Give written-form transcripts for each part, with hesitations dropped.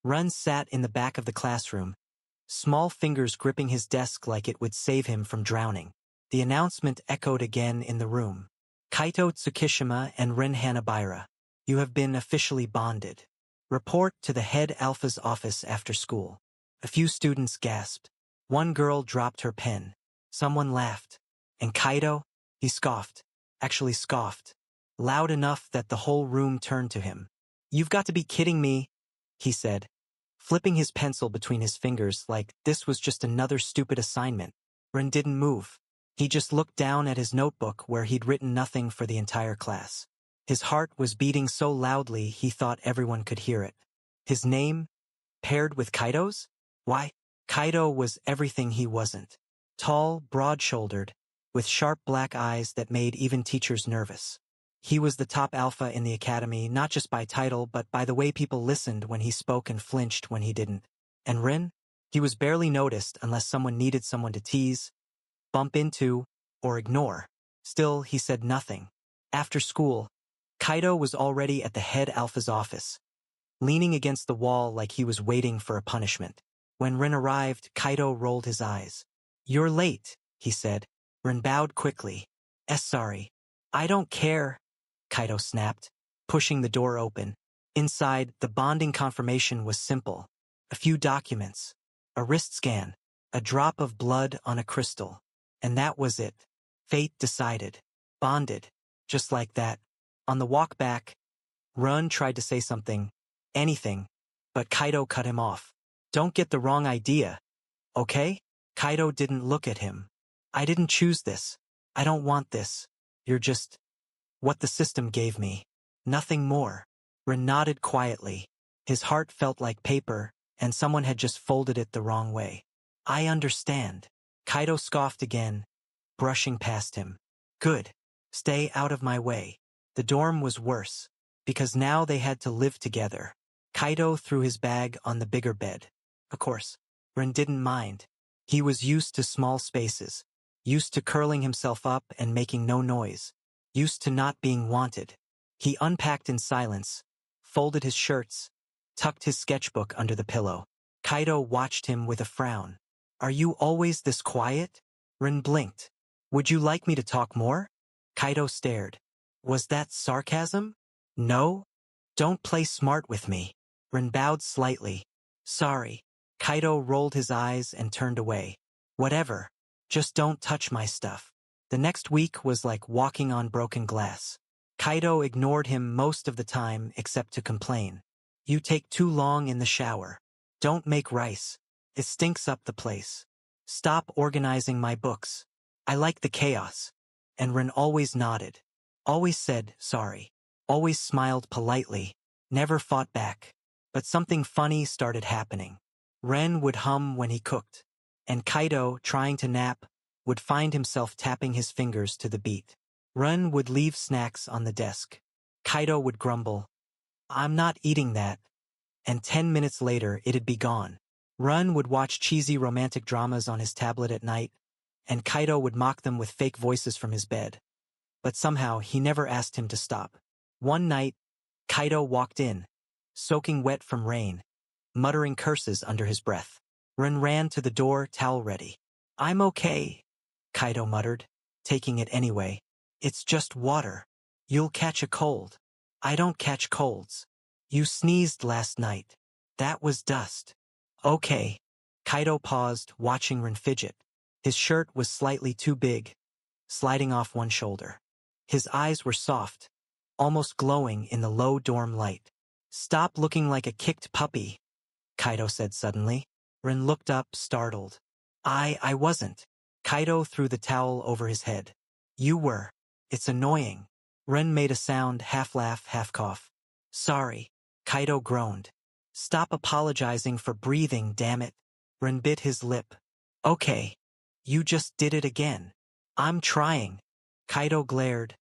Run sat in the back of the classroom, small fingers gripping his desk like it would save him from drowning. The announcement echoed again in the room. Kaito Tsukishima and Rin Hanabaira, you have been officially bonded. Report to the head Alpha's office after school. A few students gasped. One girl dropped her pen. Someone laughed. And Kaito? He scoffed. Actually scoffed. Loud enough that the whole room turned to him. You've got to be kidding me, he said, flipping his pencil between his fingers like this was just another stupid assignment. Rin didn't move. He just looked down at his notebook where he'd written nothing for the entire class. His heart was beating so loudly he thought everyone could hear it. His name, paired with Kaito's? Why, Kaito was everything he wasn't. Tall, broad-shouldered, with sharp black eyes that made even teachers nervous. He was the top alpha in the academy, not just by title, but by the way people listened when he spoke and flinched when he didn't. And Rin? He was barely noticed unless someone needed someone to tease, bump into, or ignore. Still, he said nothing. After school, Kaito was already at the head alpha's office, leaning against the wall like he was waiting for a punishment. When Rin arrived, Kaito rolled his eyes. You're late, he said. Rin bowed quickly. Sorry. I don't care, Kaito snapped, pushing the door open. Inside, the bonding confirmation was simple. A few documents, a wrist scan, a drop of blood on a crystal. And that was it. Fate decided. Bonded. Just like that. On the walk back, Rin tried to say something, anything, but Kaito cut him off. Don't get the wrong idea, okay? Kaito didn't look at him. I didn't choose this. I don't want this. You're just what the system gave me. Nothing more. Rin nodded quietly. His heart felt like paper, and someone had just folded it the wrong way. I understand. Kaito scoffed again, brushing past him. Good. Stay out of my way. The dorm was worse, because now they had to live together. Kaito threw his bag on the bigger bed. Of course, Rin didn't mind. He was used to small spaces, used to curling himself up and making no noise, used to not being wanted. He unpacked in silence, folded his shirts, tucked his sketchbook under the pillow. Kaito watched him with a frown. Are you always this quiet? Rin blinked. Would you like me to talk more? Kaito stared. Was that sarcasm? No? Don't play smart with me. Rin bowed slightly. Sorry. Kaito rolled his eyes and turned away. Whatever. Just don't touch my stuff. The next week was like walking on broken glass. Kaito ignored him most of the time except to complain. You take too long in the shower. Don't make rice. It stinks up the place. Stop organizing my books. I like the chaos. And Rin always nodded. Always said sorry. Always smiled politely. Never fought back. But something funny started happening. Ren would hum when he cooked. And Kaito, trying to nap, would find himself tapping his fingers to the beat. Ren would leave snacks on the desk. Kaito would grumble, I'm not eating that. And 10 minutes later, it'd be gone. Ren would watch cheesy romantic dramas on his tablet at night, and Kaito would mock them with fake voices from his bed. But somehow, he never asked him to stop. One night, Kaito walked in, soaking wet from rain, muttering curses under his breath. Ren ran to the door, towel ready. I'm okay, Kaito muttered, taking it anyway. It's just water. You'll catch a cold. I don't catch colds. You sneezed last night. That was dust. Okay. Kaito paused, watching Ren fidget. His shirt was slightly too big, sliding off one shoulder. His eyes were soft, almost glowing in the low dorm light. Stop looking like a kicked puppy, Kaito said suddenly. Ren looked up, startled. I wasn't. Kaito threw the towel over his head. You were. It's annoying. Ren made a sound, half laugh, half cough. Sorry. Kaito groaned. Stop apologizing for breathing, damn it. Ren bit his lip. Okay. You just did it again. I'm trying. Kaito glared,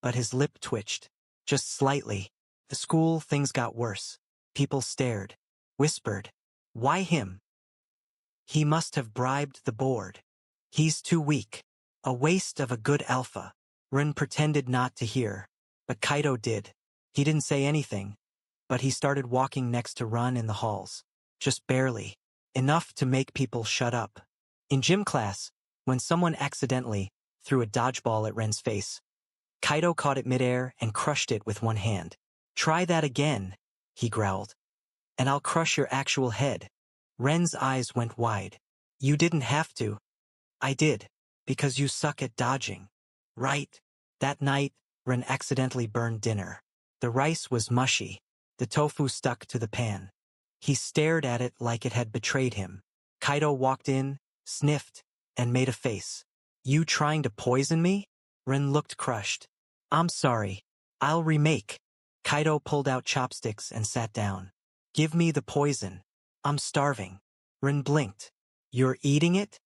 but his lip twitched. Just slightly. At school, things got worse. People stared. Whispered. Why him? He must have bribed the board. He's too weak. A waste of a good alpha. Ren pretended not to hear, but Kaito did. He didn't say anything, but he started walking next to Ren in the halls. Just barely. Enough to make people shut up. In gym class, when someone accidentally threw a dodgeball at Ren's face, Kaido caught it midair and crushed it with one hand. "Try that again," he growled, "and I'll crush your actual head." Ren's eyes went wide. "You didn't have to." "I did, because you suck at dodging." "Right." That night, Ren accidentally burned dinner. The rice was mushy. The tofu stuck to the pan. He stared at it like it had betrayed him. Kaido walked in, sniffed, and made a face. "You trying to poison me?" Ren looked crushed. "I'm sorry. I'll remake." Kaido pulled out chopsticks and sat down. "Give me the poison. I'm starving." Ren blinked. "You're eating it?"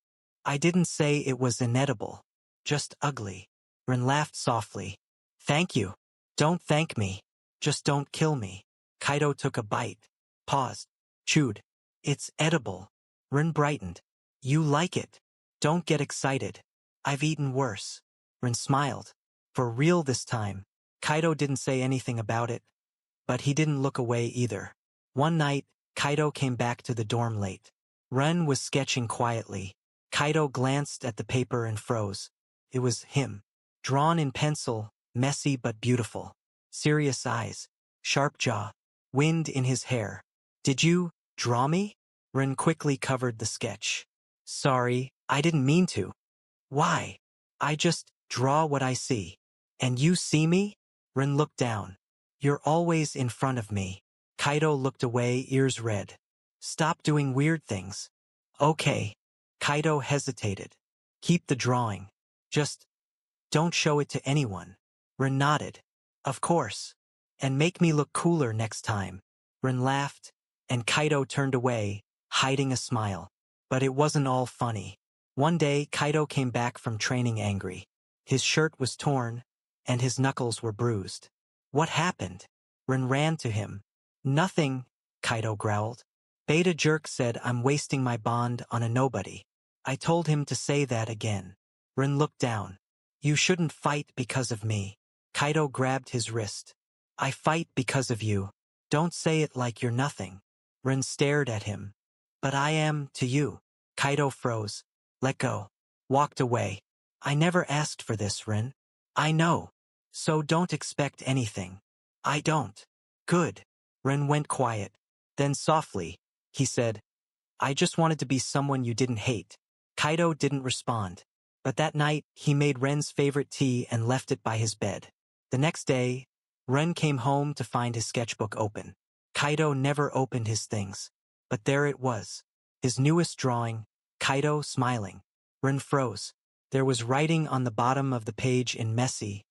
"I didn't say it was inedible. Just ugly." Ren laughed softly. "Thank you." "Don't thank me. Just don't kill me." Kaido took a bite. Paused. Chewed. "It's edible." Ren brightened. "You like it. Don't get excited. I've eaten worse." Ren smiled. For real this time. Kaido didn't say anything about it, but he didn't look away either. One night, Kaido came back to the dorm late. Ren was sketching quietly. Kaido glanced at the paper and froze. It was him. Drawn in pencil, messy but beautiful. Serious eyes. Sharp jaw. Wind in his hair. "Did you draw me?" Ren quickly covered the sketch. "Sorry, I didn't mean to." "Why?" "I just draw what I see." "And you see me?" Ren looked down. "You're always in front of me." Kaido looked away, ears red. "Stop doing weird things." "Okay." Kaido hesitated. "Keep the drawing. Just don't show it to anyone." Ren nodded. "Of course. And make me look cooler next time." Ren laughed, and Kaido turned away, hiding a smile. But it wasn't all funny. One day, Kaido came back from training angry. His shirt was torn, and his knuckles were bruised. "What happened?" Ren ran to him. "Nothing," Kaido growled. "Beta Jerk said I'm wasting my bond on a nobody. I told him to say that again." Ren looked down. "You shouldn't fight because of me." Kaido grabbed his wrist. "I fight because of you. Don't say it like you're nothing." Ren stared at him. "But I am to you." Kaido froze. "Let go." Walked away. "I never asked for this, Ren." "I know. So don't expect anything." "I don't." "Good." Ren went quiet. Then softly, he said, "I just wanted to be someone you didn't hate." Kaido didn't respond. But that night, he made Ren's favorite tea and left it by his bed. The next day, Ren came home to find his sketchbook open. Kaido never opened his things. But there it was. His newest drawing, Kaido smiling. Ren froze. There was writing on the bottom of the page in messy,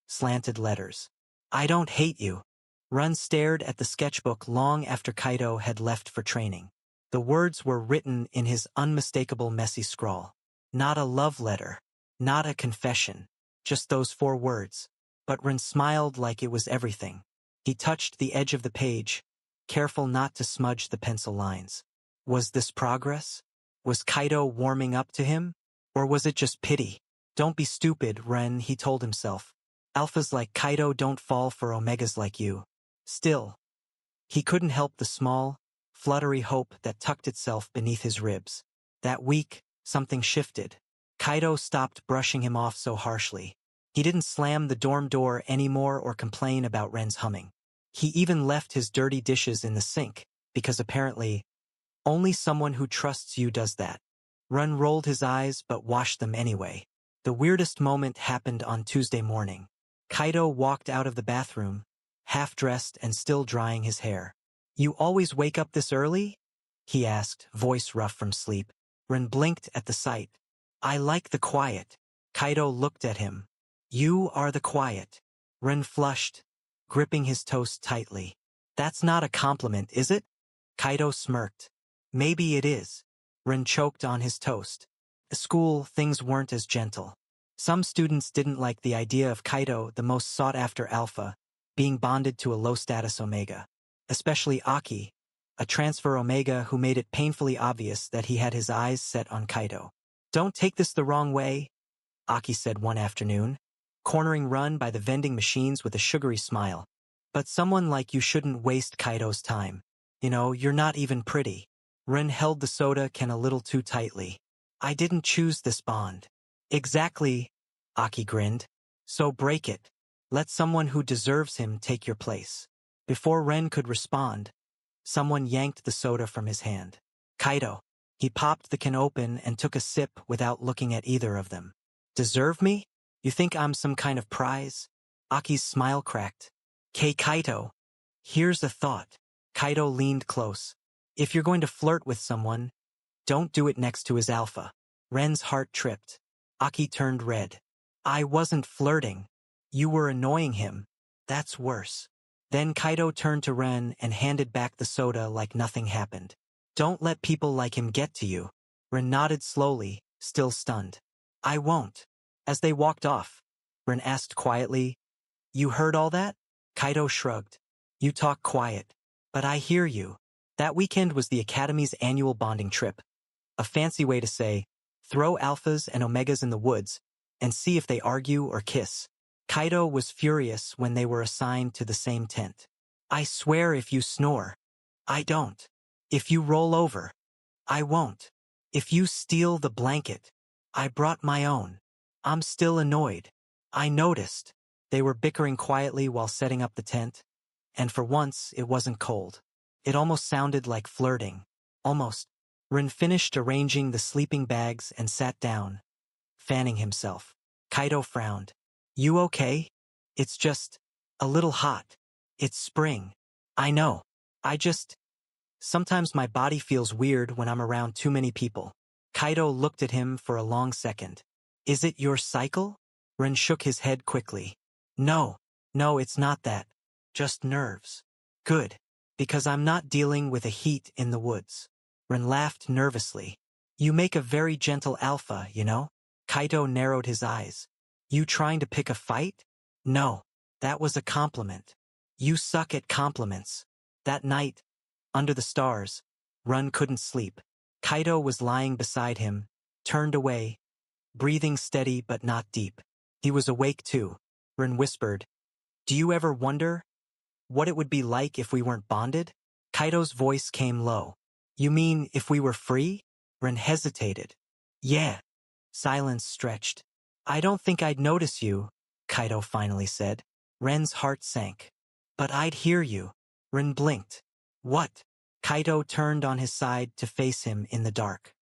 slanted letters. "I don't hate you." Ren stared at the sketchbook long after Kaido had left for training. The words were written in his unmistakable messy scrawl. Not a love letter. Not a confession. Just those 4 words. But Ren smiled like it was everything. He touched the edge of the page, careful not to smudge the pencil lines. Was this progress? Was Kaido warming up to him? Or was it just pity? "Don't be stupid, Ren," he told himself. "Alphas like Kaido don't fall for Omegas like you." Still, he couldn't help the small, fluttery hope that tucked itself beneath his ribs. That week, something shifted. Kaido stopped brushing him off so harshly. He didn't slam the dorm door anymore or complain about Ren's humming. He even left his dirty dishes in the sink, because apparently, only someone who trusts you does that. Ren rolled his eyes but washed them anyway. The weirdest moment happened on Tuesday morning. Kaido walked out of the bathroom, half-dressed and still drying his hair. "You always wake up this early?" he asked, voice rough from sleep. Ren blinked at the sight. "I like the quiet." Kaido looked at him. "You are the quiet." Ren flushed, gripping his toast tightly. "That's not a compliment, is it?" Kaido smirked. "Maybe it is." Ren choked on his toast. At school, things weren't as gentle. Some students didn't like the idea of Kaido, the most sought-after alpha, being bonded to a low-status Omega. Especially Aki, a transfer Omega who made it painfully obvious that he had his eyes set on Kaido. "Don't take this the wrong way," Aki said one afternoon, cornering Ren by the vending machines with a sugary smile. But someone like you shouldn't waste Kaido's time. You know, you're not even pretty. Ren held the soda can a little too tightly. I didn't choose this bond. Exactly, Aki grinned. So break it. Let someone who deserves him take your place. Before Ren could respond, someone yanked the soda from his hand. Kaido. He popped the can open and took a sip without looking at either of them. Deserve me? You think I'm some kind of prize? Aki's smile cracked. Kaito. Here's a thought. Kaido leaned close. If you're going to flirt with someone, don't do it next to his alpha. Ren's heart tripped. Aki turned red. I wasn't flirting. You were annoying him. That's worse. Then Kaido turned to Ren and handed back the soda like nothing happened. Don't let people like him get to you. Ren nodded slowly, still stunned. I won't. As they walked off, Ren asked quietly, You heard all that? Kaido shrugged. You talk quiet. But I hear you. That weekend was the Academy's annual bonding trip. A fancy way to say, throw alphas and omegas in the woods and see if they argue or kiss. Kaido was furious when they were assigned to the same tent. I swear if you snore, I don't. If you roll over, I won't. If you steal the blanket, I brought my own. I'm still annoyed. I noticed. They were bickering quietly while setting up the tent, and for once it wasn't cold. It almost sounded like flirting. Almost. Rin finished arranging the sleeping bags and sat down, fanning himself. Kaido frowned. You okay? It's just a little hot. It's spring. I know. Sometimes my body feels weird when I'm around too many people. Kaido looked at him for a long second. Is it your cycle? Rin shook his head quickly. No, it's not that. Just nerves. Good. Because I'm not dealing with a heat in the woods. Rin laughed nervously. You make a very gentle alpha, you know? Kaido narrowed his eyes. You trying to pick a fight? No, that was a compliment. You suck at compliments. That night, under the stars, Rin couldn't sleep. Kaido was lying beside him, turned away, breathing steady but not deep. He was awake too. Rin whispered, Do you ever wonder what it would be like if we weren't bonded? Kaido's voice came low. You mean if we were free? Rin hesitated. Yeah. Silence stretched. I don't think I'd notice you, Kaido finally said. Ren's heart sank. But I'd hear you. Rin blinked. What? Kaido turned on his side to face him in the dark.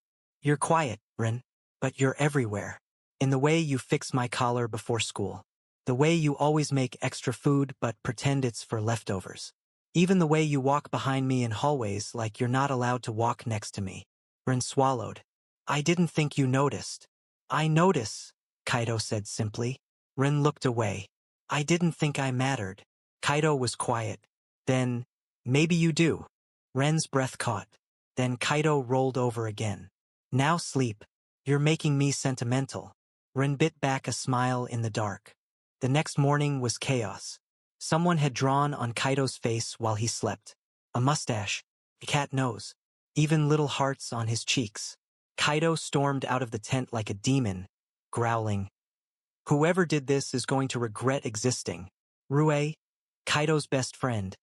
You're quiet, Rin, but you're everywhere. In the way you fix my collar before school. The way you always make extra food but pretend it's for leftovers. Even the way you walk behind me in hallways like you're not allowed to walk next to me. Rin swallowed. I didn't think you noticed. I notice, Kaido said simply. Rin looked away. I didn't think I mattered. Kaido was quiet. Then, maybe you do. Ren's breath caught. Then Kaido rolled over again. Now sleep. You're making me sentimental. Rin bit back a smile in the dark. The next morning was chaos. Someone had drawn on Kaido's face while he slept. A mustache, a cat nose, even little hearts on his cheeks. Kaido stormed out of the tent like a demon, growling. Whoever did this is going to regret existing. Rue, Kaido's best friend,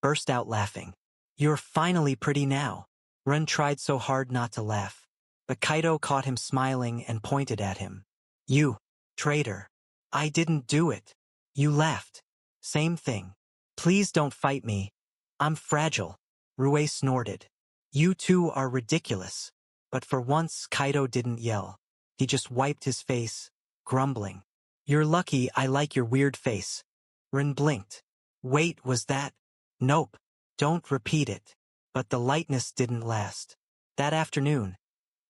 burst out laughing. You're finally pretty now. Ren tried so hard not to laugh, but Kaido caught him smiling and pointed at him. You, traitor. I didn't do it. You laughed. Same thing. Please don't fight me. I'm fragile. Rue snorted. You two are ridiculous. But for once Kaido didn't yell. He just wiped his face, grumbling. You're lucky I like your weird face. Rin blinked. Wait, was that? Nope. Don't repeat it. But the lightness didn't last. That afternoon,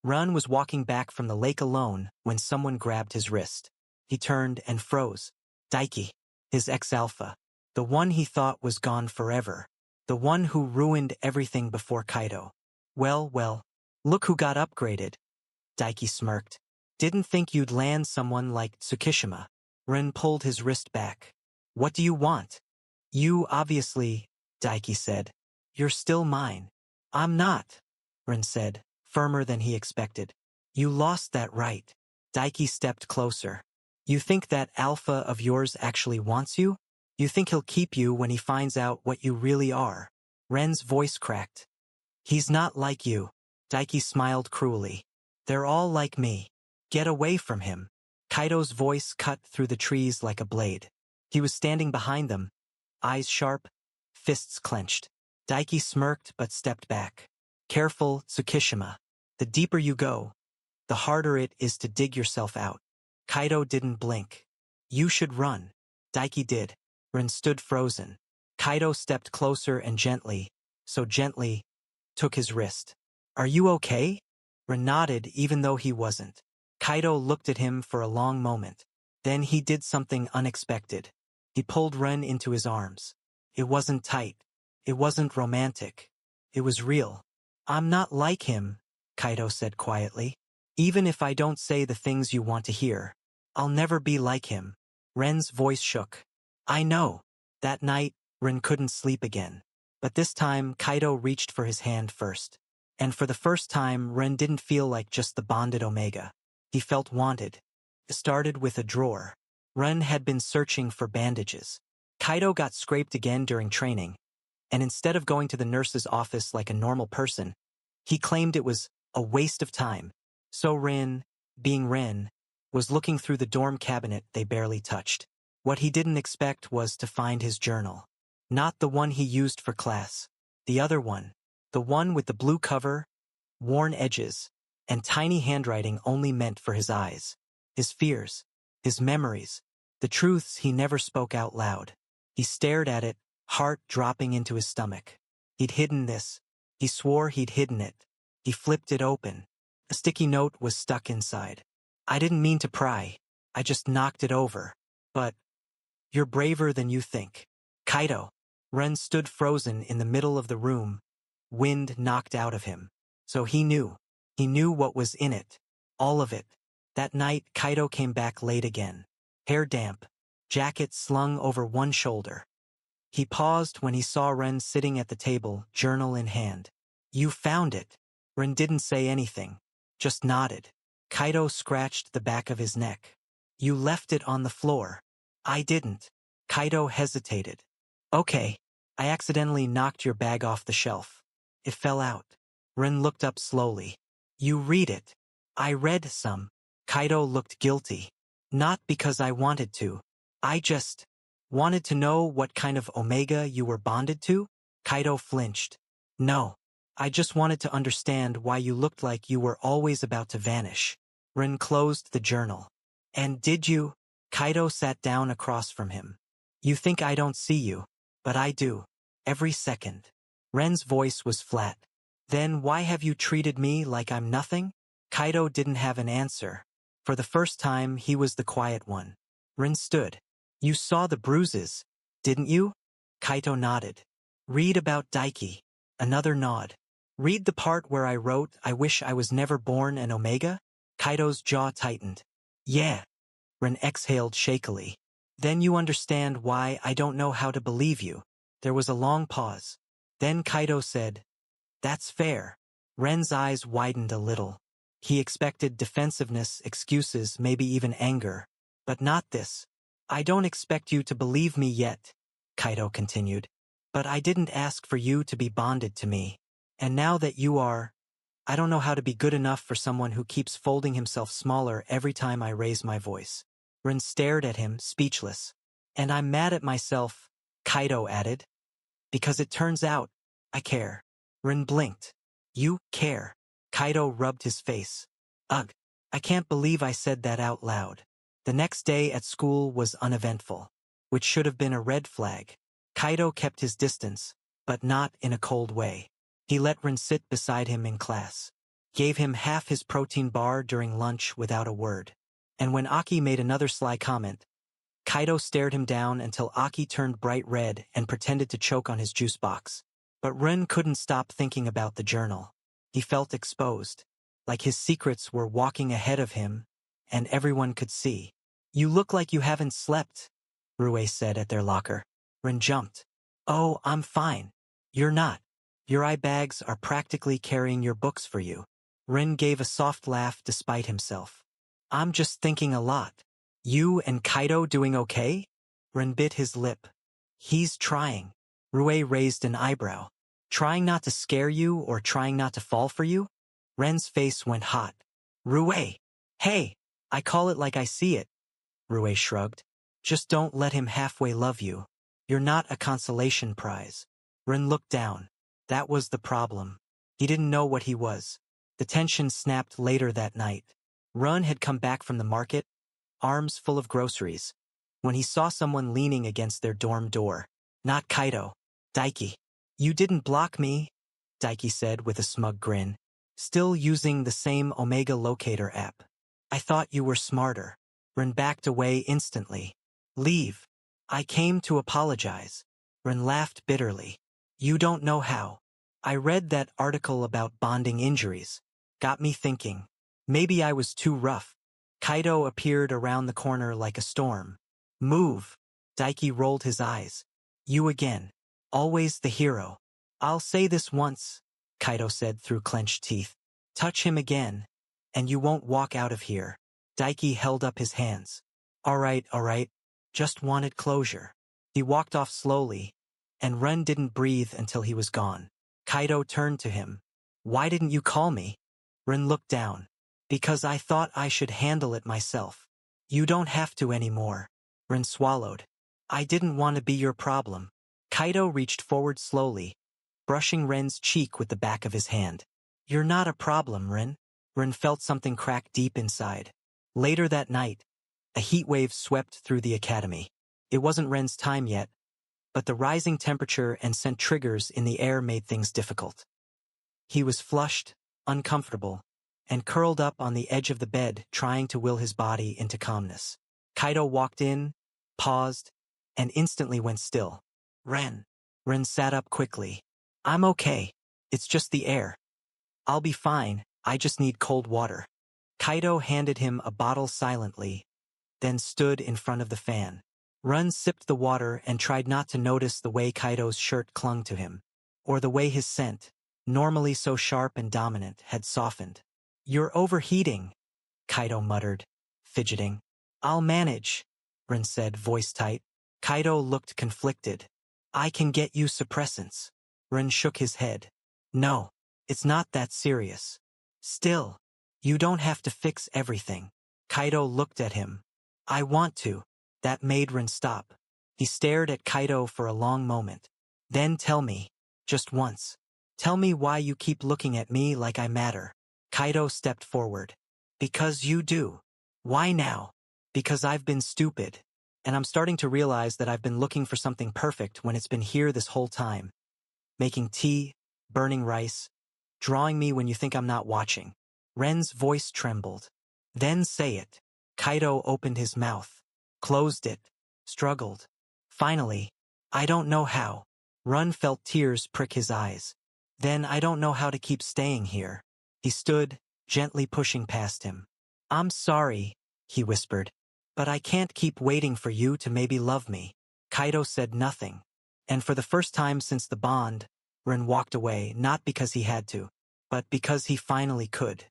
Rin was walking back from the lake alone when someone grabbed his wrist. He turned and froze. Daiki, his ex-alpha. The one he thought was gone forever. The one who ruined everything before Kaido. Well, look who got upgraded. Daiki smirked. Didn't think you'd land someone like Tsukishima. Rin pulled his wrist back. What do you want? You obviously, Daiki said. You're still mine. I'm not, Rin said, firmer than he expected. You lost that right. Daiki stepped closer. You think that alpha of yours actually wants you? You think he'll keep you when he finds out what you really are? Ren's voice cracked. He's not like you. Daiki smiled cruelly. They're all like me. Get away from him. Kaido's voice cut through the trees like a blade. He was standing behind them, eyes sharp, fists clenched. Daiki smirked but stepped back. Careful, Tsukishima. The deeper you go, the harder it is to dig yourself out. Kaido didn't blink. You should run. Daiki did. Rin stood frozen. Kaido stepped closer and gently, so gently, took his wrist. Are you okay? Rin nodded even though he wasn't. Kaido looked at him for a long moment. Then he did something unexpected. He pulled Ren into his arms. It wasn't tight. It wasn't romantic. It was real. I'm not like him, Kaido said quietly. Even if I don't say the things you want to hear, I'll never be like him. Ren's voice shook. I know. That night, Ren couldn't sleep again. But this time, Kaido reached for his hand first. And for the first time, Ren didn't feel like just the bonded Omega. He felt wanted. It started with a drawer. Ren had been searching for bandages. Kaido got scraped again during training, and instead of going to the nurse's office like a normal person, he claimed it was a waste of time. So Ren, being Ren, was looking through the dorm cabinet they barely touched. What he didn't expect was to find his journal. Not the one he used for class. The other one. The one with the blue cover, worn edges, and tiny handwriting only meant for his eyes. His fears, his memories, the truths he never spoke out loud. He stared at it, heart dropping into his stomach. He'd hidden this. He swore he'd hidden it. He flipped it open. A sticky note was stuck inside. I didn't mean to pry. I just knocked it over. But you're braver than you think. Kaido. Ren stood frozen in the middle of the room, wind knocked out of him. So he knew. He knew what was in it. All of it. That night, Kaido came back late again. Hair damp. Jacket slung over one shoulder. He paused when he saw Ren sitting at the table, journal in hand. You found it. Ren didn't say anything, just nodded. Kaido scratched the back of his neck. You left it on the floor. I didn't. Kaido hesitated. Okay, I accidentally knocked your bag off the shelf. It fell out. Ren looked up slowly. You read it. I read some. Kaido looked guilty. Not because I wanted to. I just wanted to know what kind of Omega you were bonded to? Kaido flinched. No. I just wanted to understand why you looked like you were always about to vanish. Ren closed the journal. And did you? Kaido sat down across from him. You think I don't see you, but I do. Every second. Ren's voice was flat. Then why have you treated me like I'm nothing? Kaido didn't have an answer. For the first time, he was the quiet one. Ren stood. You saw the bruises, didn't you? Kaido nodded. Read about Daiki. Another nod. Read the part where I wrote, I wish I was never born an Omega? Kaido's jaw tightened. Yeah. Ren exhaled shakily. Then you understand why I don't know how to believe you. There was a long pause. Then Kaido said, That's fair. Ren's eyes widened a little. He expected defensiveness, excuses, maybe even anger. But not this. I don't expect you to believe me yet, Kaido continued. But I didn't ask for you to be bonded to me. And now that you are, I don't know how to be good enough for someone who keeps folding himself smaller every time I raise my voice. Ren stared at him, speechless. And I'm mad at myself, Kaido added. Because it turns out, I care. Ren blinked. You care. Kaido rubbed his face. Ugh, I can't believe I said that out loud. The next day at school was uneventful, which should have been a red flag. Kaido kept his distance, but not in a cold way. He let Ren sit beside him in class, gave him half his protein bar during lunch without a word. And when Aki made another sly comment, Kaido stared him down until Aki turned bright red and pretended to choke on his juice box. But Ren couldn't stop thinking about the journal. He felt exposed, like his secrets were walking ahead of him, and everyone could see. You look like you haven't slept, Rue said at their locker. Ren jumped. Oh, I'm fine. You're not. Your eye bags are practically carrying your books for you. Ren gave a soft laugh despite himself. I'm just thinking a lot. You and Kaido doing okay? Ren bit his lip. He's trying. Rui raised an eyebrow. Trying not to scare you or trying not to fall for you? Ren's face went hot. Rui! Hey! I call it like I see it. Rui shrugged. Just don't let him halfway love you. You're not a consolation prize. Ren looked down. That was the problem. He didn't know what he was. The tension snapped later that night. Ren had come back from the market, arms full of groceries, when he saw someone leaning against their dorm door. Not Kaito. Daiki. You didn't block me, Daiki said with a smug grin. Still using the same Omega Locator app. I thought you were smarter. Ren backed away instantly. Leave. I came to apologize. Ren laughed bitterly. You don't know how. I read that article about bonding injuries. Got me thinking. Maybe I was too rough. Kaito appeared around the corner like a storm. Move. Daiki rolled his eyes. You again. Always the hero. I'll say this once, Kaito said through clenched teeth. Touch him again, and you won't walk out of here. Daiki held up his hands. All right. Just wanted closure. He walked off slowly, and Ren didn't breathe until he was gone. Kaito turned to him. Why didn't you call me? Ren looked down. Because I thought I should handle it myself. You don't have to anymore. Ren swallowed. I didn't want to be your problem. Kaito reached forward slowly, brushing Ren's cheek with the back of his hand. You're not a problem, Ren. Ren felt something crack deep inside. Later that night, a heat wave swept through the academy. It wasn't Ren's time yet, but the rising temperature and scent triggers in the air made things difficult. He was flushed, uncomfortable, and curled up on the edge of the bed trying to will his body into calmness. Kaito walked in, paused, and instantly went still. Ren. Ren sat up quickly. I'm okay. It's just the air. I'll be fine, I just need cold water. Kaito handed him a bottle silently, then stood in front of the fan. Ren sipped the water and tried not to notice the way Kaito's shirt clung to him, or the way his scent, normally so sharp and dominant, had softened. You're overheating, Kaito muttered, fidgeting. I'll manage, Ren said, voice tight. Kaito looked conflicted. I can get you suppressants. Ren shook his head. No, it's not that serious. Still, you don't have to fix everything. Kaito looked at him. I want to. That made Ren stop. He stared at Kaito for a long moment. Then tell me, just once. Tell me why you keep looking at me like I matter. Kaito stepped forward. Because you do. Why now? Because I've been stupid. And I'm starting to realize that I've been looking for something perfect when it's been here this whole time. Making tea, burning rice, drawing me when you think I'm not watching. Ren's voice trembled. Then say it. Kaito opened his mouth, closed it, struggled. Finally, I don't know how. Ren felt tears prick his eyes. Then I don't know how to keep staying here. He stood, gently pushing past him. I'm sorry, he whispered. But I can't keep waiting for you to maybe love me. Kaito said nothing. And for the first time since the bond, Ren walked away, not because he had to, but because he finally could.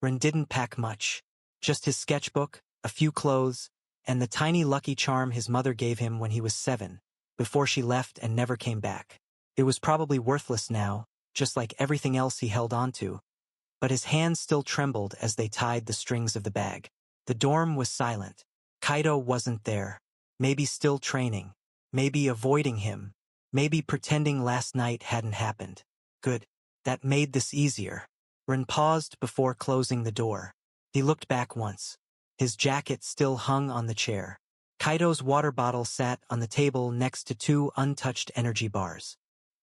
Ren didn't pack much. Just his sketchbook, a few clothes, and the tiny lucky charm his mother gave him when he was 7, before she left and never came back. It was probably worthless now, just like everything else he held on to. But his hands still trembled as they tied the strings of the bag. The dorm was silent. Kaito wasn't there. Maybe still training. Maybe avoiding him. Maybe pretending last night hadn't happened. Good. That made this easier. Ren paused before closing the door. He looked back once. His jacket still hung on the chair. Kaito's water bottle sat on the table next to 2 untouched energy bars.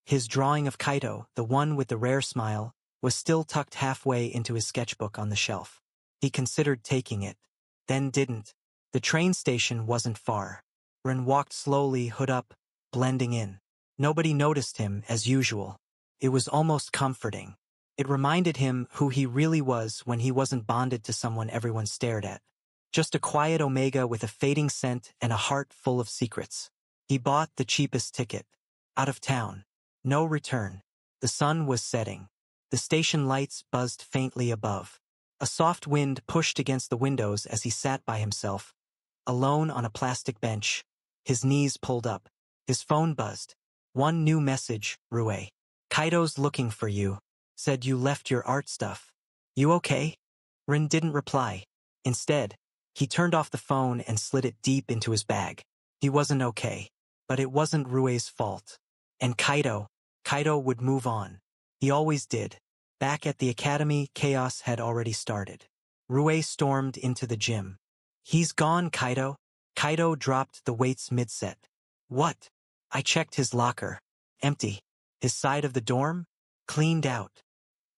His drawing of Kaito, the one with the rare smile, was still tucked halfway into his sketchbook on the shelf. He considered taking it, then didn't. The train station wasn't far. Ren walked slowly, hood up, blending in. Nobody noticed him, as usual. It was almost comforting. It reminded him who he really was when he wasn't bonded to someone everyone stared at. Just a quiet Omega with a fading scent and a heart full of secrets. He bought the cheapest ticket. Out of town. No return. The sun was setting. The station lights buzzed faintly above. A soft wind pushed against the windows as he sat by himself, alone on a plastic bench, his knees pulled up, His phone buzzed. One new message, Rue. Kaido's looking for you. Said you left your art stuff. You okay? Rin didn't reply. Instead, he turned off the phone and slid it deep into his bag. He wasn't okay. But it wasn't Rue's fault. And Kaido would move on. He always did. Back at the academy, chaos had already started. Rue stormed into the gym. He's gone, Kaido. Kaido dropped the weights mid-set. What? I checked his locker. Empty. His side of the dorm? Cleaned out.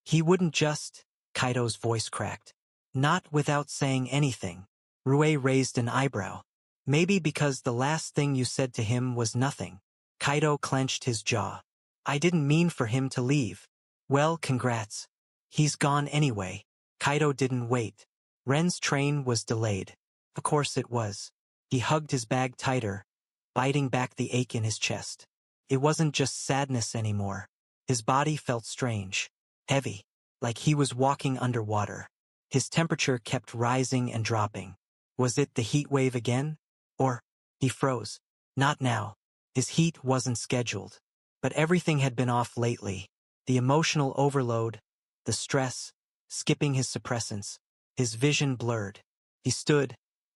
He wouldn't just... Kaido's voice cracked. Not without saying anything. Rue raised an eyebrow. Maybe because the last thing you said to him was nothing. Kaido clenched his jaw. I didn't mean for him to leave. Well, congrats. He's gone anyway. Kaido didn't wait. Ren's train was delayed. Of course it was. He hugged his bag tighter, biting back the ache in his chest. It wasn't just sadness anymore. His body felt strange, heavy, like he was walking underwater. His temperature kept rising and dropping. Was it the heat wave again? Or, he froze. Not now. His heat wasn't scheduled. But everything had been off lately. The emotional overload, the stress, skipping his suppressants. His vision blurred. He stood,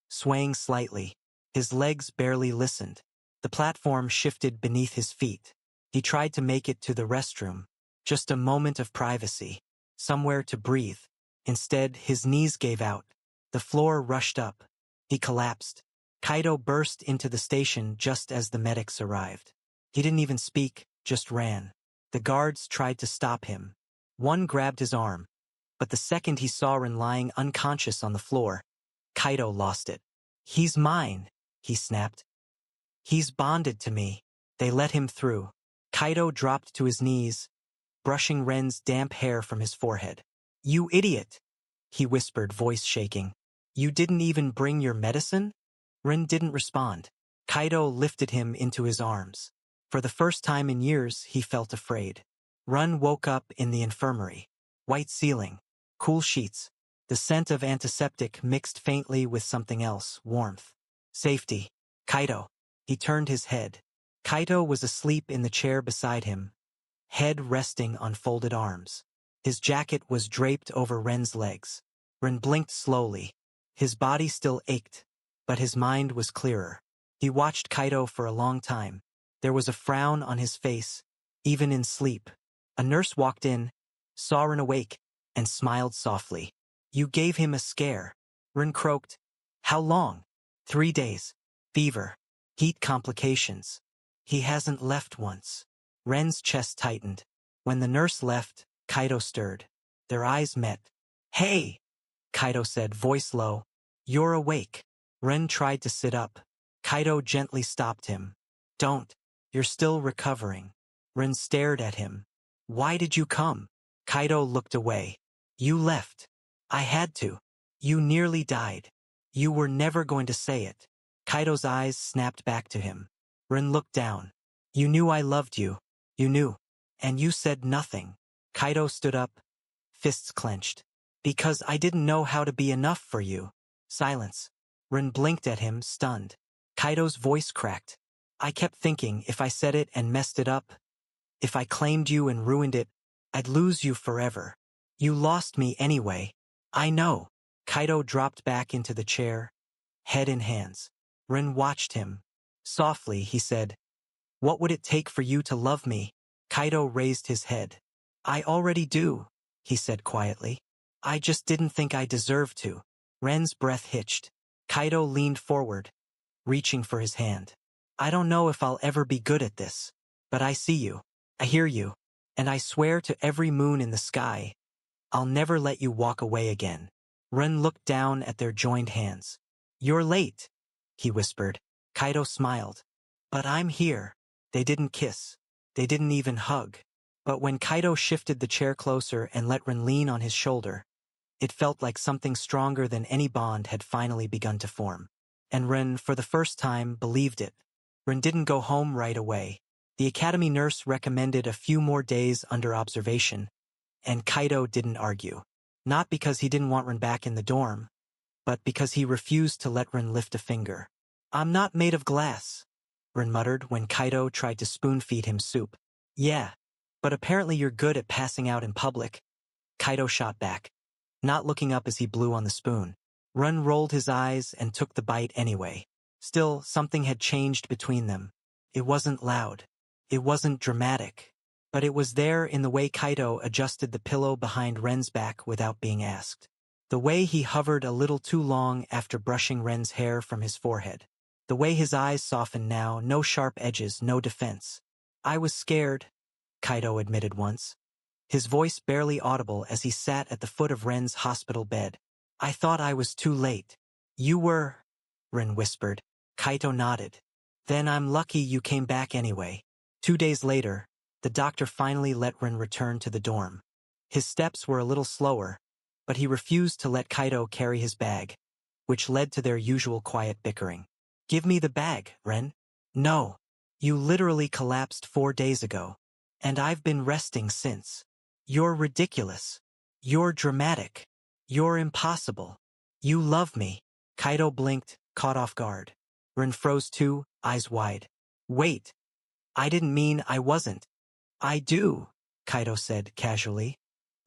swaying slightly. His legs barely listened. The platform shifted beneath his feet. He tried to make it to the restroom. Just a moment of privacy. Somewhere to breathe. Instead, his knees gave out. The floor rushed up. He collapsed. Kaido burst into the station just as the medics arrived. He didn't even speak, just ran. The guards tried to stop him. One grabbed his arm. But the second he saw Rin lying unconscious on the floor, Kaido lost it. He's mine, he snapped. He's bonded to me. They let him through. Kaido dropped to his knees, brushing Ren's damp hair from his forehead. You idiot, he whispered, voice shaking. You didn't even bring your medicine? Ren didn't respond. Kaido lifted him into his arms. For the first time in years, he felt afraid. Ren woke up in the infirmary. White ceiling, cool sheets, the scent of antiseptic mixed faintly with something else, warmth. Safety. Kaido. He turned his head. Kaido was asleep in the chair beside him, head resting on folded arms. His jacket was draped over Ren's legs. Ren blinked slowly. His body still ached, but his mind was clearer. He watched Kaido for a long time. There was a frown on his face, even in sleep. A nurse walked in, saw Ren awake, and smiled softly. You gave him a scare. Ren croaked. How long? 3 days. Fever. Heat complications. He hasn't left once. Ren's chest tightened. When the nurse left, Kaido stirred. Their eyes met. Hey! Kaido said, voice low. You're awake. Ren tried to sit up. Kaido gently stopped him. Don't. You're still recovering. Ren stared at him. Why did you come? Kaido looked away. You left. I had to. You nearly died. You were never going to say it. Kaido's eyes snapped back to him. Ren looked down. You knew I loved you. You knew. And you said nothing. Kaido stood up, fists clenched. Because I didn't know how to be enough for you. Silence. Ren blinked at him, stunned. Kaido's voice cracked. I kept thinking if I said it and messed it up, if I claimed you and ruined it, I'd lose you forever. You lost me anyway. I know. Kaido dropped back into the chair, head in hands. Ren watched him. Softly, he said, What would it take for you to love me? Kaido raised his head. I already do, he said quietly. I just didn't think I deserved to. Ren's breath hitched. Kaido leaned forward, reaching for his hand. I don't know if I'll ever be good at this, but I see you, I hear you, and I swear to every moon in the sky, I'll never let you walk away again. Ren looked down at their joined hands. You're late, he whispered. Kaido smiled. But I'm here. They didn't kiss. They didn't even hug. But when Kaido shifted the chair closer and let Ren lean on his shoulder, it felt like something stronger than any bond had finally begun to form. And Ren, for the first time, believed it. Ren didn't go home right away. The academy nurse recommended a few more days under observation, and Kaido didn't argue. Not because he didn't want Ren back in the dorm, but because he refused to let Ren lift a finger. I'm not made of glass. Rin muttered when Kaido tried to spoon-feed him soup. Yeah, but apparently you're good at passing out in public. Kaido shot back, not looking up as he blew on the spoon. Rin rolled his eyes and took the bite anyway. Still, something had changed between them. It wasn't loud. It wasn't dramatic. But it was there in the way Kaido adjusted the pillow behind Ren's back without being asked. The way he hovered a little too long after brushing Ren's hair from his forehead. The way his eyes softened now, no sharp edges, no defense. I was scared, Kaido admitted once, his voice barely audible as he sat at the foot of Ren's hospital bed. I thought I was too late. You were, Ren whispered. Kaido nodded. Then I'm lucky you came back anyway. 2 days later, the doctor finally let Ren return to the dorm. His steps were a little slower, but he refused to let Kaido carry his bag, which led to their usual quiet bickering. Give me the bag, Ren. No. You literally collapsed 4 days ago, and I've been resting since. You're ridiculous. You're dramatic. You're impossible. You love me. Kaido blinked, caught off guard. Ren froze too, eyes wide. Wait. I didn't mean I wasn't. I do, Kaido said casually,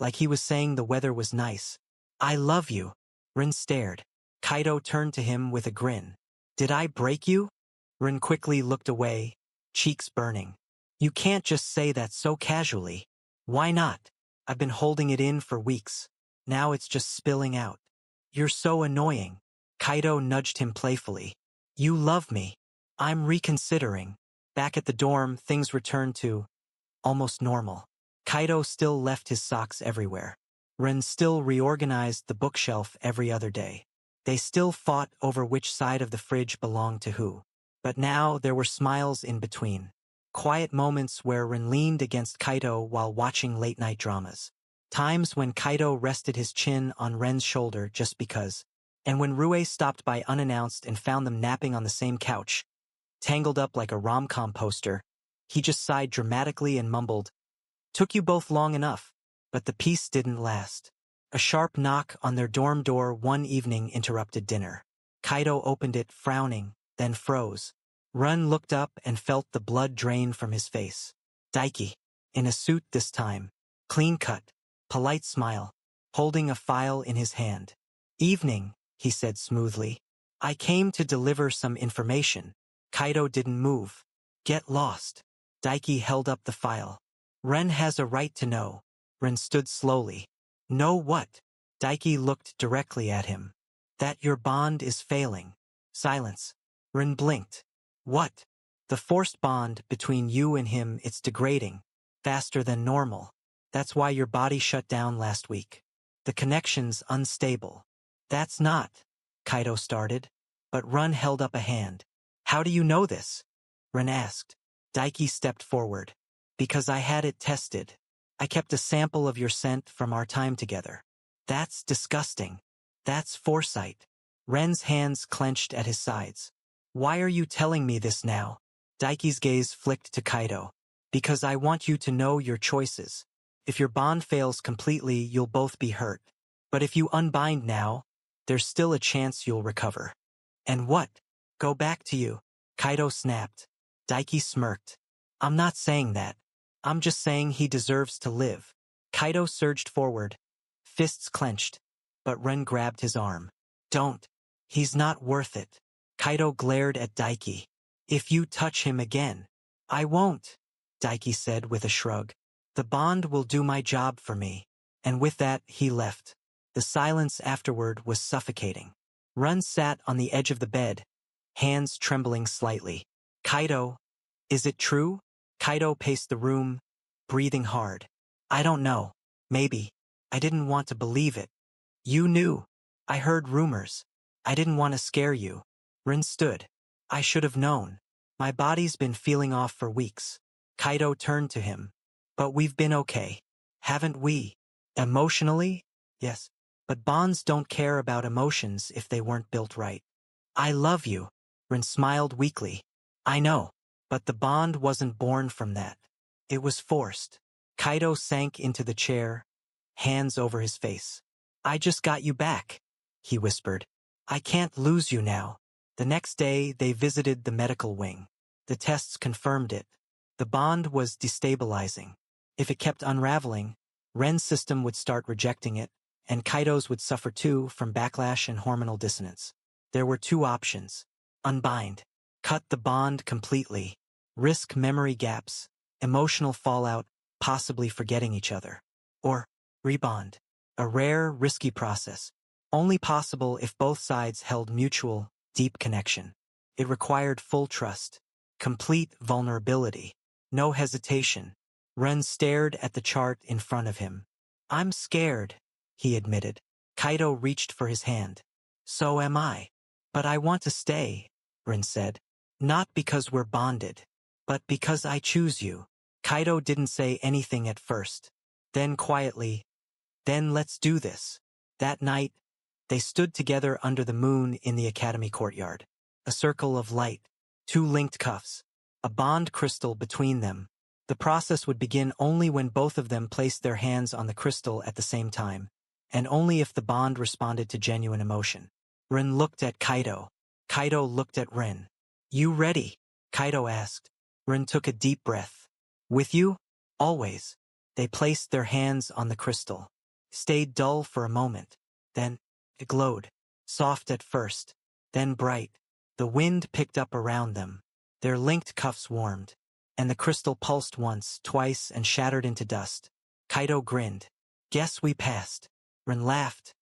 like he was saying the weather was nice. I love you. Ren stared. Kaido turned to him with a grin. Did I break you? Ren quickly looked away, cheeks burning. You can't just say that so casually. Why not? I've been holding it in for weeks. Now it's just spilling out. You're so annoying. Kaido nudged him playfully. You love me. I'm reconsidering. Back at the dorm, things returned to almost normal. Kaido still left his socks everywhere. Ren still reorganized the bookshelf every other day. They still fought over which side of the fridge belonged to who. But now there were smiles in between. Quiet moments where Ren leaned against Kaido while watching late-night dramas. Times when Kaido rested his chin on Ren's shoulder just because. And when Rue stopped by unannounced and found them napping on the same couch, tangled up like a rom-com poster, he just sighed dramatically and mumbled, Took you both long enough. But the peace didn't last. A sharp knock on their dorm door one evening interrupted dinner. Kaido opened it, frowning, then froze. Ren looked up and felt the blood drain from his face. Daiki, in a suit this time, clean-cut, polite smile, holding a file in his hand. Evening, he said smoothly. I came to deliver some information. Kaido didn't move. Get lost. Daiki held up the file. Ren has a right to know. Ren stood slowly. Know what? Daiki looked directly at him. That your bond is failing. Silence. Ren blinked. What? The forced bond between you and him, it's degrading. Faster than normal. That's why your body shut down last week. The connection's unstable. That's not. Kaido started, but Ren held up a hand. How do you know this? Ren asked. Daiki stepped forward. Because I had it tested. I kept a sample of your scent from our time together. That's disgusting. That's foresight. Ren's hands clenched at his sides. Why are you telling me this now? Daiki's gaze flicked to Kaido. Because I want you to know your choices. If your bond fails completely, you'll both be hurt. But if you unbind now, there's still a chance you'll recover. And what? Go back to you. Kaido snapped. Daiki smirked. I'm not saying that. I'm just saying he deserves to live. Kaido surged forward, fists clenched, but Ren grabbed his arm. Don't. He's not worth it. Kaido glared at Daiki. If you touch him again. I won't, Daiki said with a shrug. The bond will do my job for me. And with that, he left. The silence afterward was suffocating. Ren sat on the edge of the bed, hands trembling slightly. Kaido, is it true? Kaido paced the room, breathing hard. I don't know. Maybe. I didn't want to believe it. You knew. I heard rumors. I didn't want to scare you. Rin stood. I should have known. My body's been feeling off for weeks. Kaido turned to him. But we've been okay. Haven't we? Emotionally? Yes. But bonds don't care about emotions if they weren't built right. I love you. Rin smiled weakly. I know. But the bond wasn't born from that. It was forced. Kaido sank into the chair, hands over his face. I just got you back, he whispered. I can't lose you now. The next day, they visited the medical wing. The tests confirmed it. The bond was destabilizing. If it kept unraveling, Ren's system would start rejecting it, and Kaido's would suffer too from backlash and hormonal dissonance. There were two options. Unbind. Cut the bond completely. Risk memory gaps, emotional fallout, possibly forgetting each other. Or rebond. A rare, risky process, only possible if both sides held mutual, deep connection. It required full trust, complete vulnerability, no hesitation. Ren stared at the chart in front of him. I'm scared, he admitted. Kaido reached for his hand. So am I. But I want to stay, Ren said. Not because we're bonded, but because I choose you. Kaido didn't say anything at first. Then quietly, then let's do this. That night, they stood together under the moon in the academy courtyard. A circle of light, two linked cuffs, a bond crystal between them. The process would begin only when both of them placed their hands on the crystal at the same time, and only if the bond responded to genuine emotion. Ren looked at Kaido. Kaido looked at Ren. You ready? Kaido asked. Ren took a deep breath. With you? Always. They placed their hands on the crystal. Stayed dull for a moment. Then, it glowed. Soft at first. Then bright. The wind picked up around them. Their linked cuffs warmed. And the crystal pulsed once, twice, and shattered into dust. Kaido grinned. Guess we passed. Ren laughed.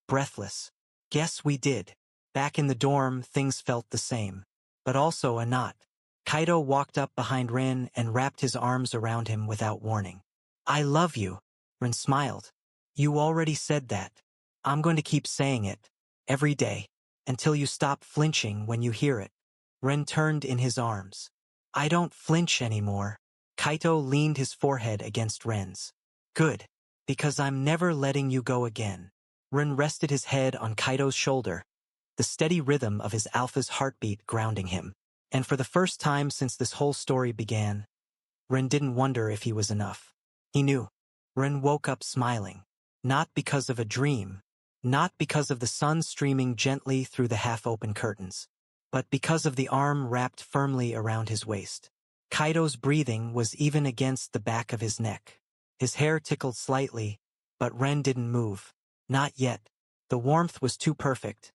Breathless. Guess we did. Back in the dorm, things felt the same. But also a knot. Kaido walked up behind Ren and wrapped his arms around him without warning. I love you. Ren smiled. You already said that. I'm going to keep saying it. Every day. Until you stop flinching when you hear it. Ren turned in his arms. I don't flinch anymore. Kaito leaned his forehead against Ren's. Good. Because I'm never letting you go again. Ren rested his head on Kaito's shoulder, the steady rhythm of his alpha's heartbeat grounding him. And for the first time since this whole story began, Ren didn't wonder if he was enough. He knew. Ren woke up smiling. Not because of a dream, not because of the sun streaming gently through the half-open curtains, but because of the arm wrapped firmly around his waist. Kaido's breathing was even against the back of his neck. His hair tickled slightly, but Ren didn't move. Not yet. The warmth was too perfect.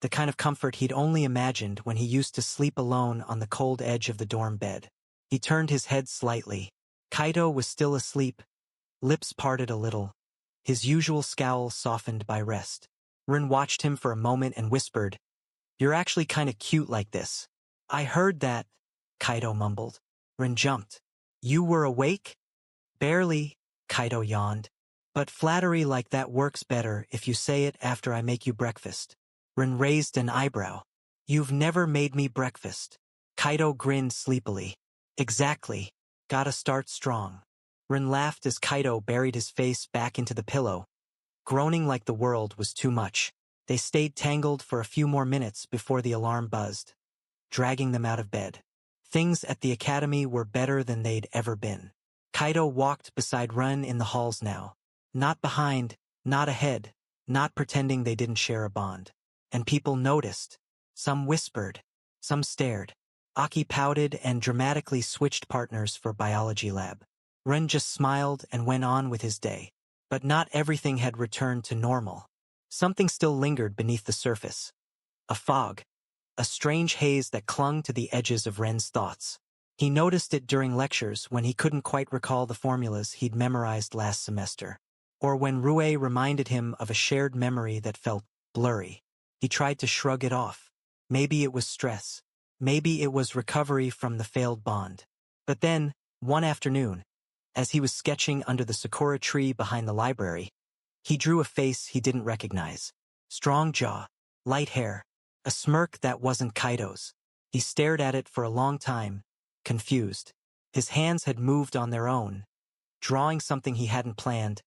The kind of comfort he'd only imagined when he used to sleep alone on the cold edge of the dorm bed. He turned his head slightly. Kaido was still asleep, lips parted a little, his usual scowl softened by rest. Ren watched him for a moment and whispered, You're actually kinda cute like this. I heard that, Kaido mumbled. Ren jumped. You were awake? Barely, Kaido yawned. But flattery like that works better if you say it after I make you breakfast. Ren raised an eyebrow. You've never made me breakfast. Kaido grinned sleepily. Exactly. Gotta start strong. Ren laughed as Kaido buried his face back into the pillow, groaning like the world was too much. They stayed tangled for a few more minutes before the alarm buzzed, dragging them out of bed. Things at the academy were better than they'd ever been. Kaido walked beside Ren in the halls now. Not behind, not ahead, not pretending they didn't share a bond. And people noticed. Some whispered, some stared. Aki pouted and dramatically switched partners for biology lab. Ren just smiled and went on with his day. But not everything had returned to normal. Something still lingered beneath the surface. A fog. A strange haze that clung to the edges of Ren's thoughts. He noticed it during lectures when he couldn't quite recall the formulas he'd memorized last semester. Or when Rue reminded him of a shared memory that felt blurry. He tried to shrug it off. Maybe it was stress. Maybe it was recovery from the failed bond. But then, one afternoon, as he was sketching under the sakura tree behind the library, he drew a face he didn't recognize. Strong jaw, light hair, a smirk that wasn't Kaido's. He stared at it for a long time, confused. His hands had moved on their own, drawing something he hadn't planned,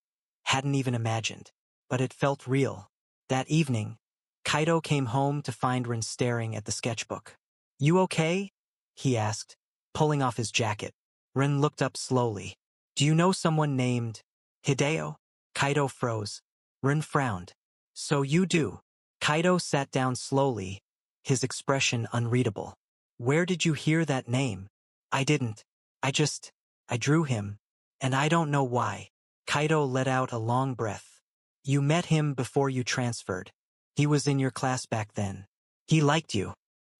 hadn't even imagined. But it felt real. That evening, Kaido came home to find Ren staring at the sketchbook. You okay? He asked, pulling off his jacket. Ren looked up slowly. Do you know someone named Hideo? Kaido froze. Ren frowned. So you do. Kaido sat down slowly, his expression unreadable. Where did you hear that name? I didn't. I drew him. And I don't know why. Kaito let out a long breath. You met him before you transferred. He was in your class back then. He liked you.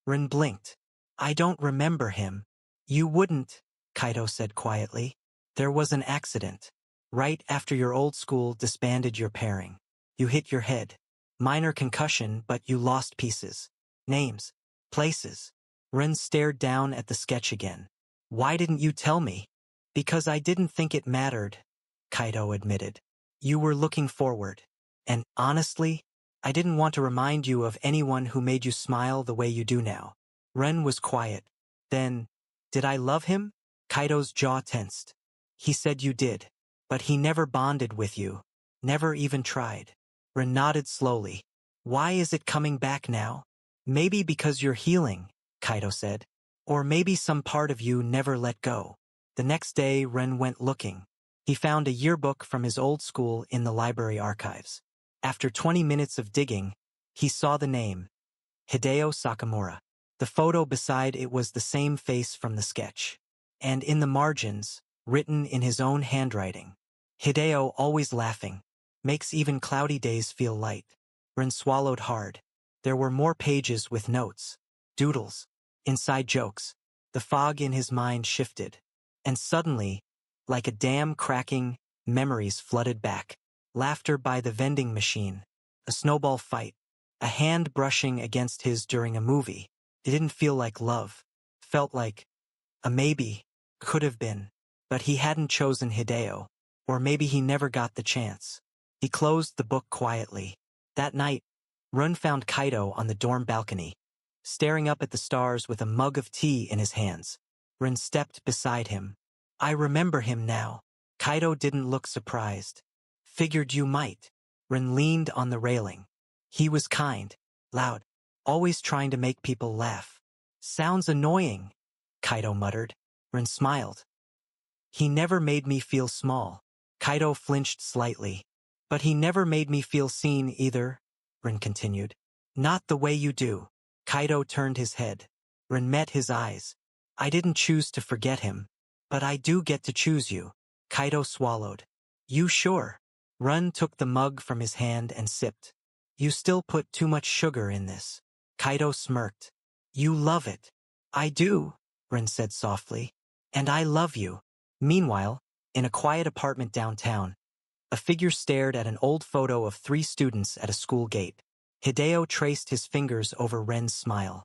Rin blinked. I don't remember him. You wouldn't, Kaito said quietly. There was an accident. Right after your old school disbanded your pairing. You hit your head. Minor concussion, but you lost pieces. Names. Places. Rin stared down at the sketch again. Why didn't you tell me? Because I didn't think it mattered, Kaito admitted. You were looking forward. And honestly, I didn't want to remind you of anyone who made you smile the way you do now. Ren was quiet. Then, did I love him? Kaito's jaw tensed. He said you did. But he never bonded with you. Never even tried. Ren nodded slowly. Why is it coming back now? Maybe because you're healing, Kaito said. Or maybe some part of you never let go. The next day, Ren went looking. He found a yearbook from his old school in the library archives. After 20 minutes of digging, he saw the name, Hideo Sakamura. The photo beside it was the same face from the sketch. And in the margins, written in his own handwriting, Hideo always laughing, makes even cloudy days feel light. Ren swallowed hard. There were more pages with notes, doodles, inside jokes. The fog in his mind shifted. And suddenly, like a dam cracking, memories flooded back. Laughter by the vending machine, a snowball fight, a hand brushing against his during a movie. It didn't feel like love. Felt like a maybe, could have been. But he hadn't chosen Hideo. Or maybe he never got the chance. He closed the book quietly. That night, Run found Kaito on the dorm balcony, staring up at the stars with a mug of tea in his hands. Rin stepped beside him. I remember him now. Kaito didn't look surprised. Figured you might. Rin leaned on the railing. He was kind, loud, always trying to make people laugh. Sounds annoying, Kaito muttered. Rin smiled. He never made me feel small. Kaito flinched slightly. But he never made me feel seen either, Rin continued. Not the way you do. Kaito turned his head. Rin met his eyes. I didn't choose to forget him. But I do get to choose you. Kaito swallowed. You sure? Run took the mug from his hand and sipped. You still put too much sugar in this. Kaito smirked. You love it. I do, Rin said softly. And I love you. Meanwhile, in a quiet apartment downtown, a figure stared at an old photo of 3 students at a school gate. Hideo traced his fingers over Ren's smile.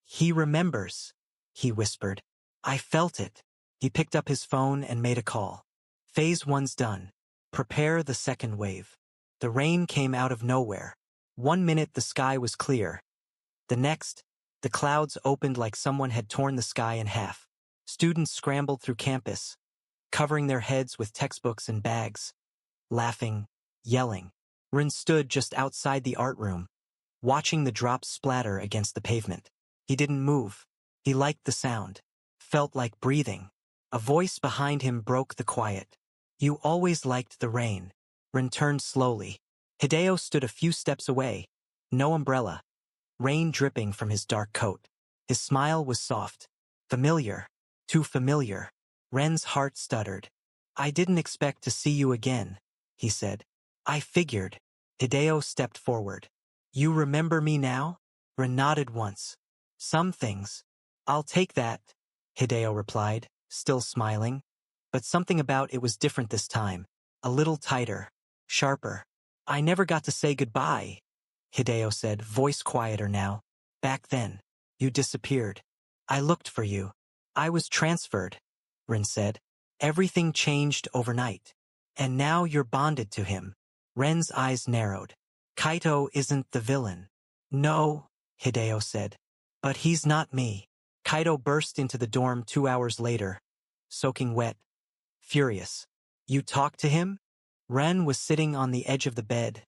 He remembers, he whispered. I felt it. He picked up his phone and made a call. Phase 1's done. Prepare the second wave. The rain came out of nowhere. 1 minute the sky was clear. The next, the clouds opened like someone had torn the sky in half. Students scrambled through campus, covering their heads with textbooks and bags, laughing, yelling. Rin stood just outside the art room, watching the drops splatter against the pavement. He didn't move. He liked the sound. Felt like breathing. A voice behind him broke the quiet. You always liked the rain. Rin turned slowly. Hideo stood a few steps away. No umbrella. Rain dripping from his dark coat. His smile was soft. Familiar. Too familiar. Ren's heart stuttered. I didn't expect to see you again, he said. I figured. Hideo stepped forward. You remember me now? Ren nodded once. Some things. I'll take that, Hideo replied, still smiling. But something about it was different this time. A little tighter. Sharper. I never got to say goodbye, Hideo said, voice quieter now. Back then, you disappeared. I looked for you. I was transferred, Ren said. Everything changed overnight. And now you're bonded to him. Ren's eyes narrowed. Kaito isn't the villain. No, Hideo said. But he's not me. Kaito burst into the dorm 2 hours later, soaking wet, furious. You talked to him? Ren was sitting on the edge of the bed,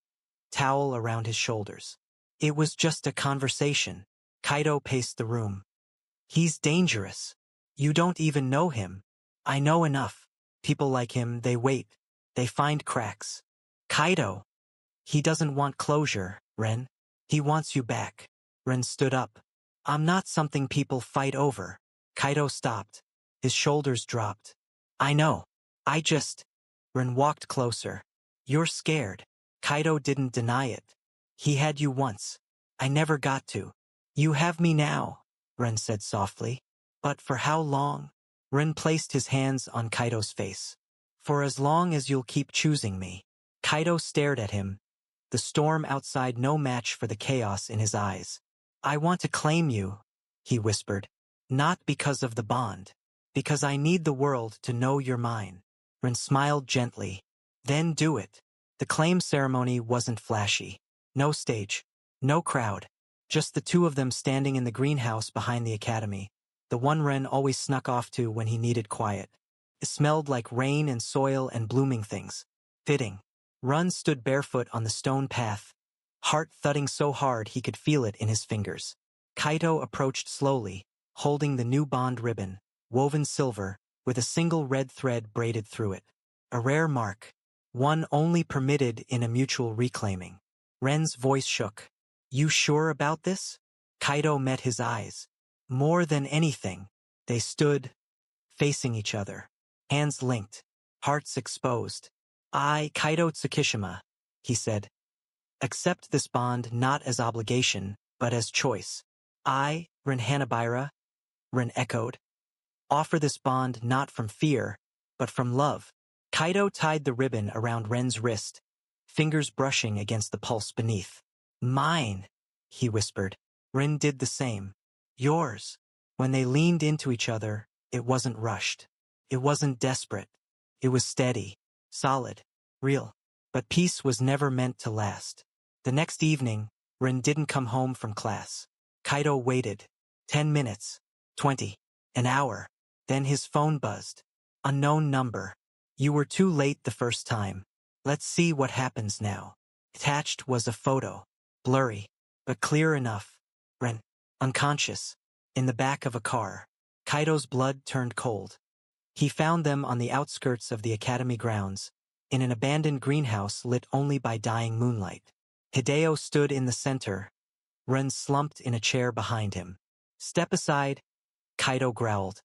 towel around his shoulders. It was just a conversation. Kaito paced the room. He's dangerous. You don't even know him. I know enough. People like him, they wait. They find cracks. Kaito. He doesn't want closure, Ren. He wants you back. Ren stood up. I'm not something people fight over. Kaido stopped. His shoulders dropped. I know. I just... Rin walked closer. You're scared. Kaido didn't deny it. He had you once. I never got to. You have me now, Rin said softly. But for how long? Rin placed his hands on Kaido's face. For as long as you'll keep choosing me. Kaido stared at him, the storm outside no match for the chaos in his eyes. I want to claim you, he whispered. Not because of the bond. Because I need the world to know you're mine. Rin smiled gently. Then do it. The claim ceremony wasn't flashy. No stage. No crowd. Just the two of them standing in the greenhouse behind the academy. The one Ren always snuck off to when he needed quiet. It smelled like rain and soil and blooming things. Fitting. Ren stood barefoot on the stone path, heart thudding so hard he could feel it in his fingers. Kaido approached slowly, holding the new bond ribbon, woven silver, with a single red thread braided through it. A rare mark, one only permitted in a mutual reclaiming. Ren's voice shook. You sure about this? Kaido met his eyes. More than anything, they stood, facing each other, hands linked, hearts exposed. I, Kaido Tsukishima, he said, accept this bond not as obligation, but as choice. I, Rin Hanabira, Rin echoed, offer this bond not from fear, but from love. Kaido tied the ribbon around Ren's wrist, fingers brushing against the pulse beneath. Mine, he whispered. Rin did the same. Yours. When they leaned into each other, it wasn't rushed. It wasn't desperate. It was steady, solid, real. But peace was never meant to last. The next evening, Rin didn't come home from class. Kaido waited. 10 minutes. 20. An hour. Then his phone buzzed. Unknown number. You were too late the first time. Let's see what happens now. Attached was a photo. Blurry, but clear enough. Rin, unconscious, in the back of a car. Kaido's blood turned cold. He found them on the outskirts of the academy grounds, in an abandoned greenhouse lit only by dying moonlight. Hideo stood in the center. Rin slumped in a chair behind him. Step aside, Kaido growled.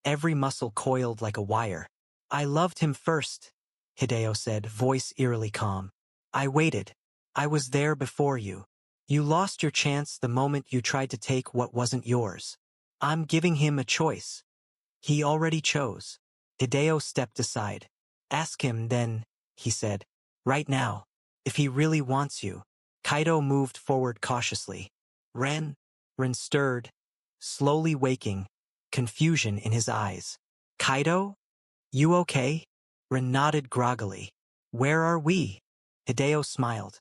Every muscle coiled like a wire. I loved him first, Hideo said, voice eerily calm. I waited. I was there before you. You lost your chance the moment you tried to take what wasn't yours. I'm giving him a choice. He already chose. Hideo stepped aside. Ask him then, he said. Right now. If he really wants you. Kaido moved forward cautiously. Rin stirred, slowly waking, confusion in his eyes. Kaido? You okay? Rin nodded groggily. Where are we? Hideo smiled.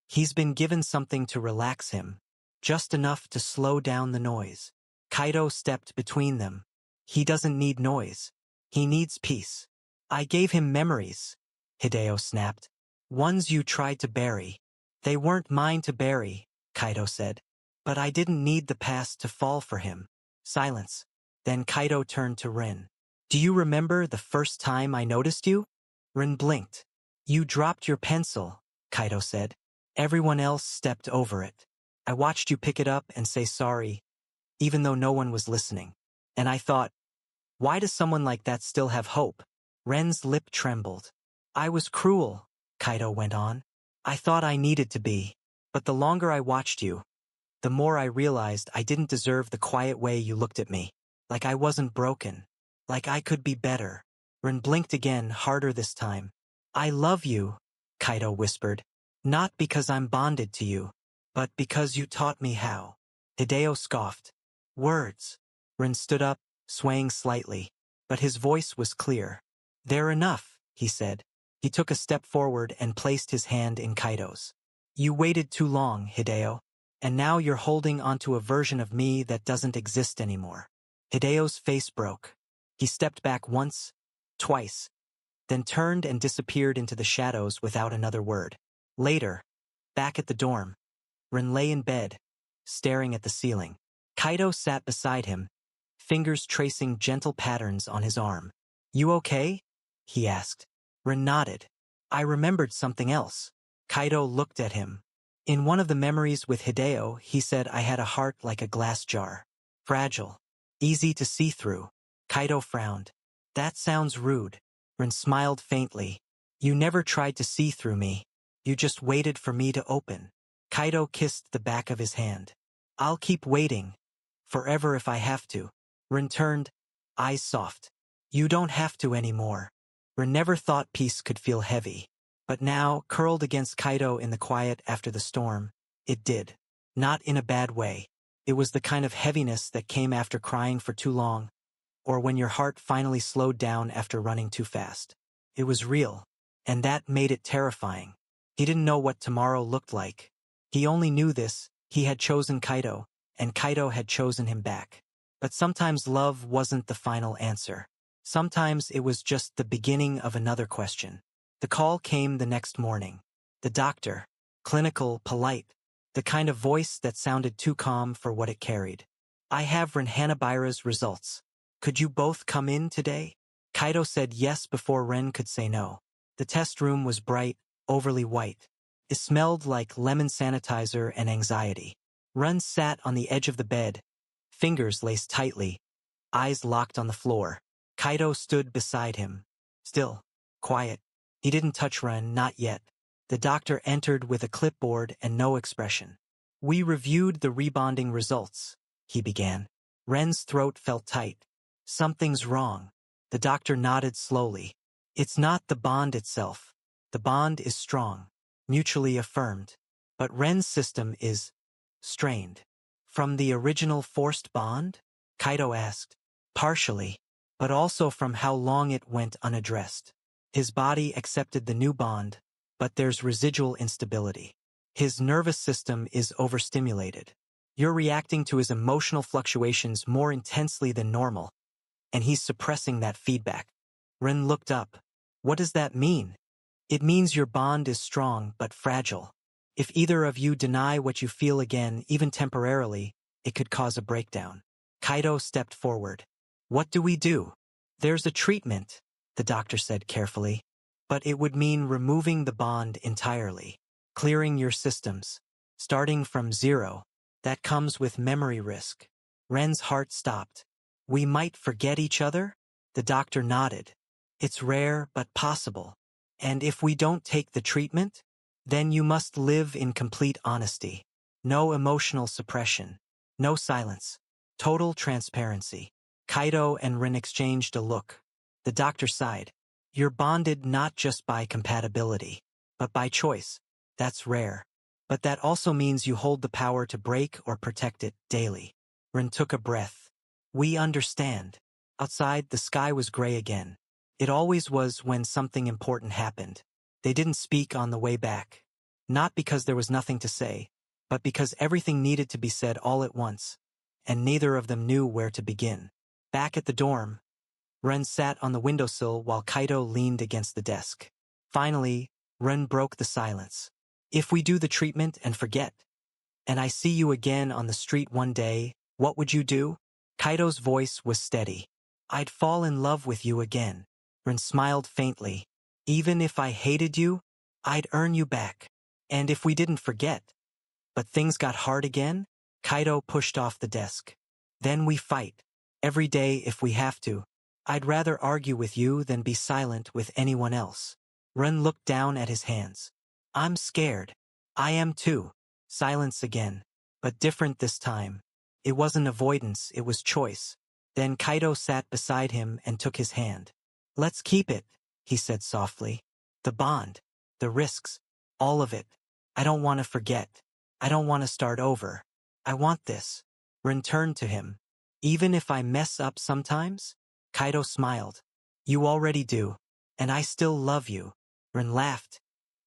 He's been given something to relax him, just enough to slow down the noise. Kaido stepped between them. He doesn't need noise. He needs peace. I gave him memories, Hideo snapped. Ones you tried to bury. They weren't mine to bury, Kaido said. But I didn't need the past to fall for him. Silence. Then Kaido turned to Rin. Do you remember the first time I noticed you? Rin blinked. You dropped your pencil, Kaido said. Everyone else stepped over it. I watched you pick it up and say sorry, even though no one was listening. And I thought, why does someone like that still have hope? Ren's lip trembled. I was cruel, Kaido went on. I thought I needed to be. But the longer I watched you, the more I realized I didn't deserve the quiet way you looked at me. Like I wasn't broken. Like I could be better. Ren blinked again, harder this time. I love you, Kaido whispered. Not because I'm bonded to you, but because you taught me how. Hideo scoffed. Words. Ren stood up, swaying slightly, but his voice was clear. They're enough, he said. He took a step forward and placed his hand in Kaido's. You waited too long, Hideo, and now you're holding onto a version of me that doesn't exist anymore. Hideo's face broke. He stepped back once, twice, then turned and disappeared into the shadows without another word. Later, back at the dorm, Ren lay in bed, staring at the ceiling. Kaido sat beside him, fingers tracing gentle patterns on his arm. You okay? He asked. Ren nodded. I remembered something else. Kaido looked at him. In one of the memories with Hideo, he said I had a heart like a glass jar. Fragile. Easy to see through. Kaido frowned. That sounds rude. Rin smiled faintly. You never tried to see through me. You just waited for me to open. Kaido kissed the back of his hand. I'll keep waiting. Forever if I have to. Rin turned, eyes soft. You don't have to anymore. Rin never thought peace could feel heavy. But now, curled against Kaido in the quiet after the storm, it did. Not in a bad way. It was the kind of heaviness that came after crying for too long, or when your heart finally slowed down after running too fast. It was real, and that made it terrifying. He didn't know what tomorrow looked like. He only knew this: he had chosen Kaido, and Kaido had chosen him back. But sometimes love wasn't the final answer. Sometimes it was just the beginning of another question. The call came the next morning. The doctor, clinical, polite, the kind of voice that sounded too calm for what it carried. I have Ren Hanabira's results. Could you both come in today? Kaido said yes before Ren could say no. The test room was bright, overly white. It smelled like lemon sanitizer and anxiety. Ren sat on the edge of the bed, fingers laced tightly, eyes locked on the floor. Kaido stood beside him. Still, quiet. He didn't touch Ren, not yet. The doctor entered with a clipboard and no expression. We reviewed the rebonding results, he began. Ren's throat felt tight. Something's wrong. The doctor nodded slowly. It's not the bond itself. The bond is strong, mutually affirmed. But Ren's system is strained. From the original forced bond? Kaido asked. Partially, but also from how long it went unaddressed. His body accepted the new bond, but there's residual instability. His nervous system is overstimulated. You're reacting to his emotional fluctuations more intensely than normal, and he's suppressing that feedback. Ren looked up. What does that mean? It means your bond is strong but fragile. If either of you deny what you feel again, even temporarily, it could cause a breakdown. Kaido stepped forward. What do we do? There's a treatment, the doctor said carefully. But it would mean removing the bond entirely, clearing your systems, starting from zero. That comes with memory risk. Ren's heart stopped. We might forget each other? The doctor nodded. It's rare but possible. And if we don't take the treatment, then you must live in complete honesty. No emotional suppression. No silence. Total transparency. Kaido and Ren exchanged a look. The doctor sighed. You're bonded not just by compatibility, but by choice. That's rare. But that also means you hold the power to break or protect it daily. Ren took a breath. We understand. Outside, the sky was gray again. It always was when something important happened. They didn't speak on the way back. Not because there was nothing to say, but because everything needed to be said all at once, and neither of them knew where to begin. Back at the dorm, Ren sat on the windowsill while Kaido leaned against the desk. Finally, Ren broke the silence. If we do the treatment and forget, and I see you again on the street one day, what would you do? Kaido's voice was steady. I'd fall in love with you again. Ren smiled faintly. Even if I hated you, I'd earn you back. And if we didn't forget, but things got hard again, Kaido pushed off the desk. Then we fight. Every day if we have to. I'd rather argue with you than be silent with anyone else. Ren looked down at his hands. I'm scared. I am too. Silence again. But different this time. It wasn't avoidance, it was choice. Then Kaido sat beside him and took his hand. Let's keep it, he said softly. The bond. The risks. All of it. I don't want to forget. I don't want to start over. I want this. Ren turned to him. Even if I mess up sometimes? Kaido smiled. You already do. And I still love you. Ren laughed,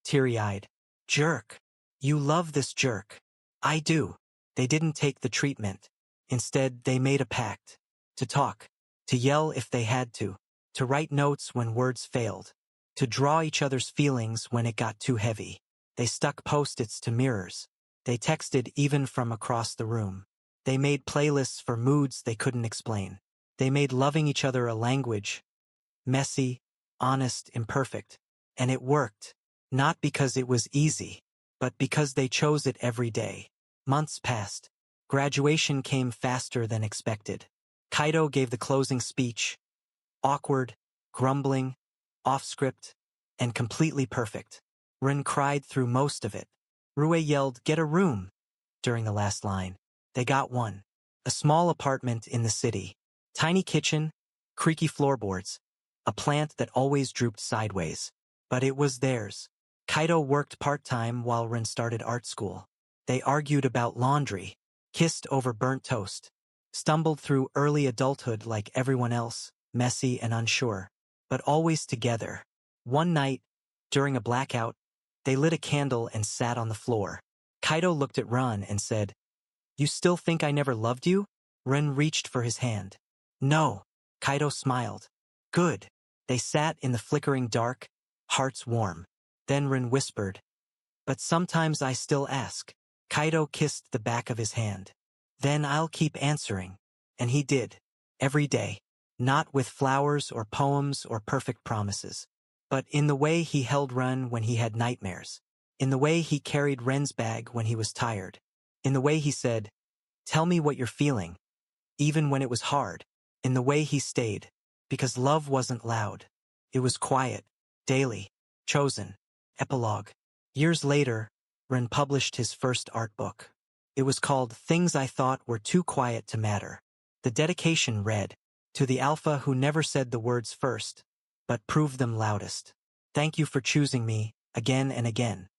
teary-eyed. Jerk. You love this jerk. I do. They didn't take the treatment. Instead, they made a pact. To talk. To yell if they had to write notes when words failed. To draw each other's feelings when it got too heavy. They stuck post-its to mirrors. They texted even from across the room. They made playlists for moods they couldn't explain. They made loving each other a language. Messy, honest, imperfect. And it worked. Not because it was easy, but because they chose it every day. Months passed. Graduation came faster than expected. Kaido gave the closing speech, awkward, grumbling, off-script, and completely perfect. Rin cried through most of it. Rue yelled, "Get a room!" during the last line. They got one. A small apartment in the city. Tiny kitchen, creaky floorboards, a plant that always drooped sideways. But it was theirs. Kaido worked part-time while Rin started art school. They argued about laundry, kissed over burnt toast, stumbled through early adulthood like everyone else, messy and unsure, but always together. One night, during a blackout, they lit a candle and sat on the floor. Kaido looked at Rin and said, "You still think I never loved you?" Rin reached for his hand. "No." Kaido smiled. "Good." They sat in the flickering dark, hearts warm. Then Rin whispered, "But sometimes I still ask." Kaido kissed the back of his hand. "Then I'll keep answering." And he did. Every day. Not with flowers or poems or perfect promises, but in the way he held Ren when he had nightmares. In the way he carried Ren's bag when he was tired. In the way he said, "Tell me what you're feeling," even when it was hard. In the way he stayed. Because love wasn't loud. It was quiet, daily, chosen. Epilogue. Years later, Ren published his first art book. It was called Things I Thought Were Too Quiet to Matter. The dedication read, "To the alpha who never said the words first, but proved them loudest. Thank you for choosing me, again and again."